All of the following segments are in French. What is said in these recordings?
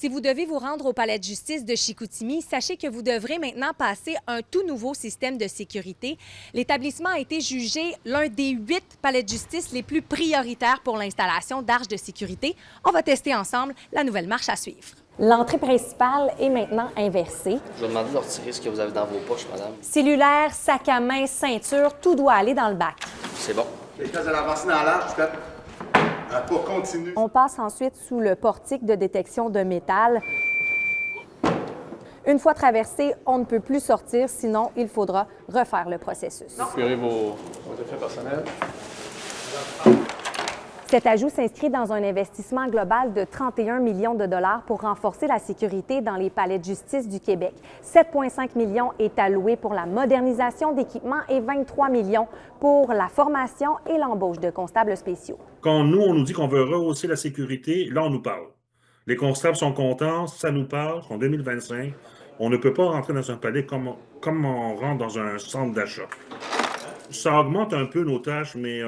Si vous devez vous rendre au palais de justice de Chicoutimi, sachez que vous devrez maintenant passer un tout nouveau système de sécurité. L'établissement a été jugé l'un des 8 palais de justice les plus prioritaires pour l'installation d'arches de sécurité. On va tester ensemble la nouvelle marche à suivre. L'entrée principale est maintenant inversée. Je vais demander de retirer ce que vous avez dans vos poches, madame. Cellulaire, sac à main, ceinture, tout doit aller dans le bac. C'est bon. Les cases de l'avancée dans l'arche, faites un pas continu. On passe ensuite sous le portique de détection de métal. Une fois traversé, on ne peut plus sortir, sinon il faudra refaire le processus. Récupérez vos effets personnels. Cet ajout s'inscrit dans un investissement global de 31 millions de dollars pour renforcer la sécurité dans les palais de justice du Québec. 7,5 millions est alloué pour la modernisation d'équipements et 23 millions pour la formation et l'embauche de constables spéciaux. Quand nous, on nous dit qu'on veut rehausser la sécurité, là, on nous parle. Les constables sont contents, ça nous parle, en 2025. On ne peut pas rentrer dans un palais comme on rentre dans un centre d'achat. Ça augmente un peu nos tâches, mais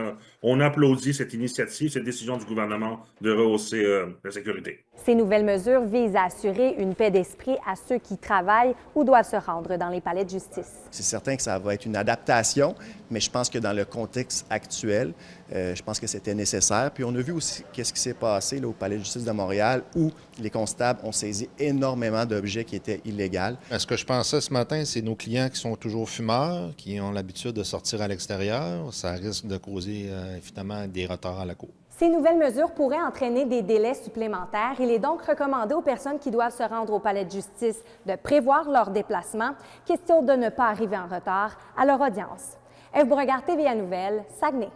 on applaudit cette initiative, cette décision du gouvernement de rehausser la sécurité. Ces nouvelles mesures visent à assurer une paix d'esprit à ceux qui travaillent ou doivent se rendre dans les palais de justice. C'est certain que ça va être une adaptation, mais je pense que dans le contexte actuel, je pense que c'était nécessaire. Puis on a vu aussi qu'est-ce qui s'est passé là, au palais de justice de Montréal, où les constables ont saisi énormément d'objets qui étaient illégaux. Ce que je pensais ce matin, c'est nos clients qui sont toujours fumeurs, qui ont l'habitude de sortir à l'extérieur. Ça risque de causer évidemment des retards à la cour. Ces nouvelles mesures pourraient entraîner des délais supplémentaires. Il est donc recommandé aux personnes qui doivent se rendre au palais de justice de prévoir leur déplacement, question de ne pas arriver en retard à leur audience. Ève Beauregard, TVA Nouvelles, Saguenay.